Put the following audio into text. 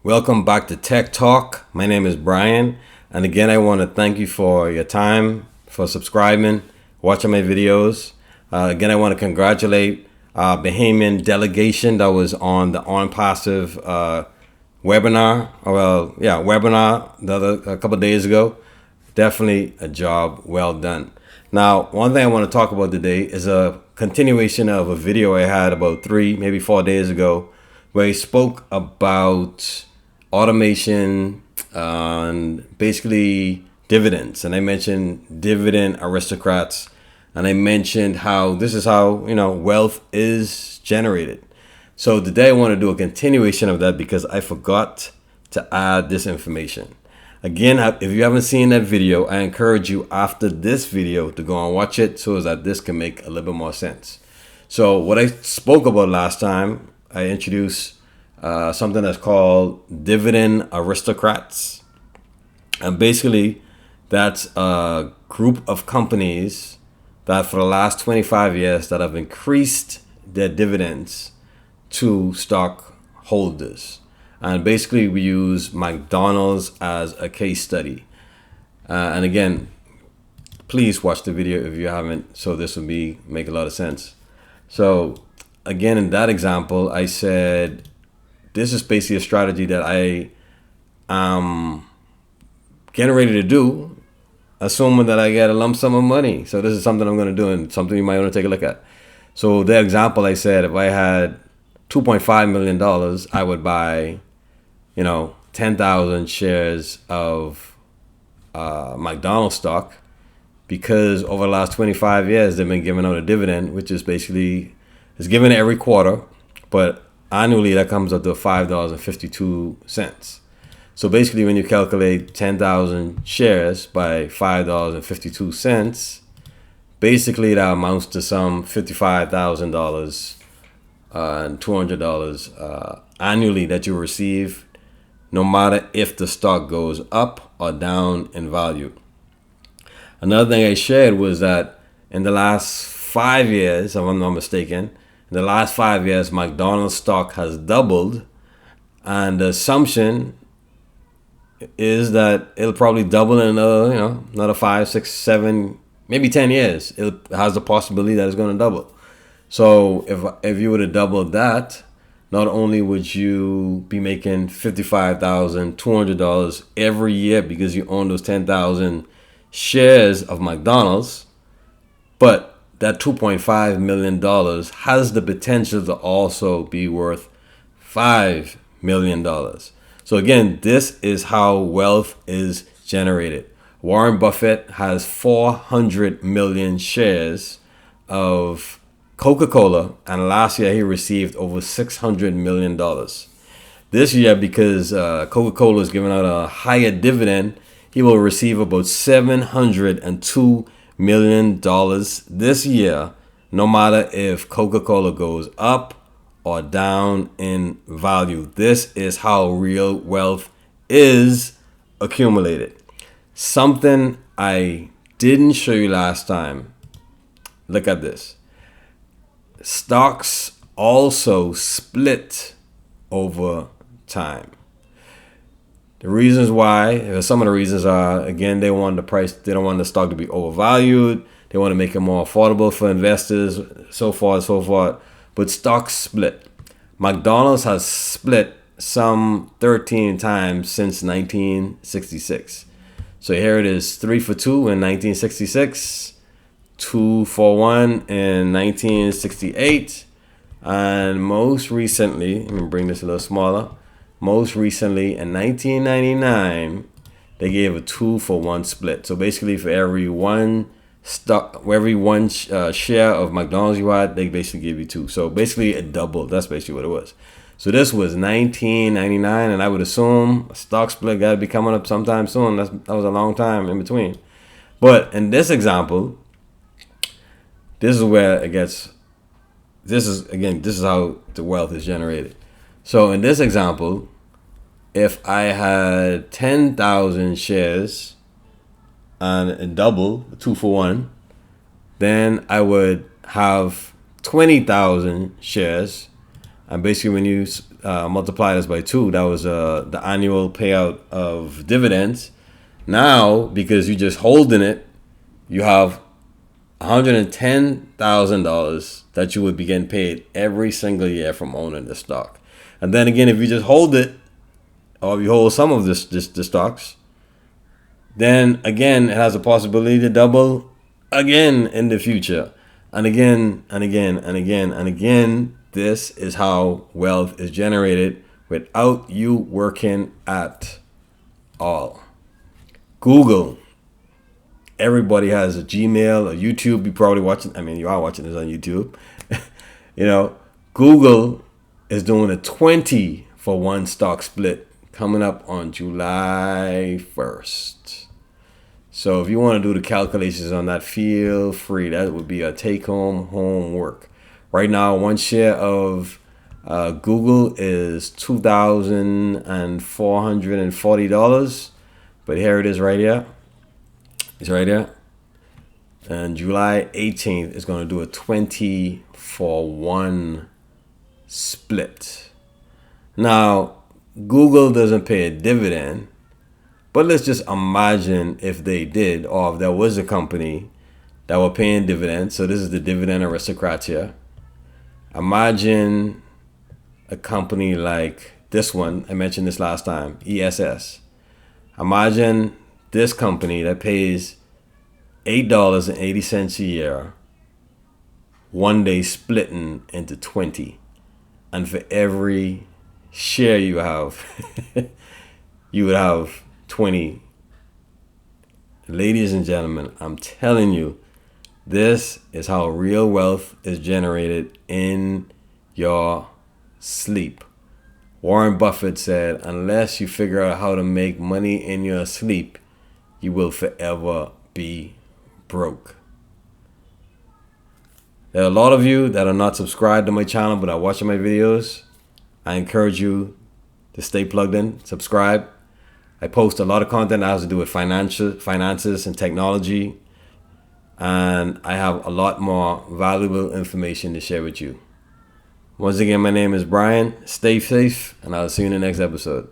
Welcome back to Tech Talk. My name is Brian, and again, I want to thank you for your time, for subscribing, watching my videos. Again, I want to congratulate Bahamian delegation that was on the On Passive webinar. Webinar a couple of days ago. Definitely a job well done. Now, one thing I want to talk about today is a continuation of a video I had about 3, maybe 4 days ago, where I spoke about automation and basically dividends. And I mentioned dividend aristocrats. And I mentioned how this is how, wealth is generated. So today I want to do a continuation of that because I forgot to add this information. Again, if you haven't seen that video, I encourage you after this video to go and watch it so that this can make a little bit more sense. So what I spoke about last time, I introduced something that's called dividend aristocrats. And basically, that's a group of companies that for the last 25 years that have increased their dividends to stockholders. And basically, we use McDonald's as a case study. And again, please watch the video if you haven't, so this will make a lot of sense. So again, in that example, I said, this is basically a strategy that I am getting ready to do, assuming that I get a lump sum of money. So this is something I'm going to do and something you might want to take a look at. So the example I said, if I had $2.5 million, I would buy 10,000 shares of McDonald's stock, because over the last 25 years, they've been giving out a dividend, which is basically, it's given every quarter, but annually that comes up to $5.52. So basically, when you calculate 10,000 shares by $5.52, basically that amounts to some $55,000 and $200 annually that you receive, no matter if the stock goes up or down in value. Another thing I shared was that in the last 5 years, if I'm not mistaken, in the last 5 years, McDonald's stock has doubled, and the assumption is that it'll probably double in another 5, 6, 7, maybe 10 years. It has the possibility that it's going to double. So if you were to double that, not only would you be making $55,200 every year because you own those 10,000 shares of McDonald's, but that $2.5 million has the potential to also be worth $5 million. So again, this is how wealth is generated. Warren Buffett has 400 million shares of Coca-Cola, and last year he received over $600 million. This year, because Coca-Cola is giving out a higher dividend, he will receive about $702 million this year, no matter if Coca-Cola goes up or down in value. This is how real wealth is accumulated. Something I didn't show you last time. Look at this. Stocks also split over time. The reasons why, some of the reasons are, again, they don't want the stock to be overvalued. They want to make it more affordable for investors, so forth. But stocks split. McDonald's has split some 13 times since 1966. So here it is, 3 for 2 in 1966, 2 for 1 in 1968, and most recently, let me bring this a little smaller. Most recently, in 1999, they gave a 2 for 1 split. So basically, for every one share of McDonald's you had, they basically give you 2. So basically, it doubled. That's basically what it was. So this was 1999, and I would assume a stock split got to be coming up sometime soon. That was a long time in between. But in this example, this is where it gets. This is how the wealth is generated. So in this example, if I had 10,000 shares and it double, 2 for 1, then I would have 20,000 shares. And basically, when you multiply this by 2. That was the annual payout of dividends. Now, because you just holding it, you have $110,000 that you would be getting paid every single year from owning the stock. And then again, if you just hold it, or if you hold some of the stocks, then again, it has a possibility to double again in the future. And again, and again, and again, and again. This is how wealth is generated without you working at all. Google. Everybody has a Gmail, a YouTube. You probably watching. I mean, you are watching this on YouTube. Google is doing a 20-for-1 stock split coming up on July 1st. So if you want to do the calculations on that, feel free. That would be a take-home homework. Right now, one share of Google is $2,440. But here it is right here. It's right here. And July 18th is going to do a 20-for-1 split. Now, Google doesn't pay a dividend. But let's just imagine if they did, or if there was a company that were paying dividends. So this is the dividend aristocrats here. Imagine a company like this one. I mentioned this last time, ESS. Imagine this company that pays $8.80 a year, one day splitting into 20. And for every share you have, you would have 20. Ladies and gentlemen, I'm telling you, this is how real wealth is generated in your sleep. Warren Buffett said, unless you figure out how to make money in your sleep, you will forever be broke. There are a lot of you that are not subscribed to my channel but are watching my videos. I encourage you to stay plugged in, subscribe. I post a lot of content that has to do with finances and technology. And I have a lot more valuable information to share with you. Once again, my name is Brian. Stay safe, and I'll see you in the next episode.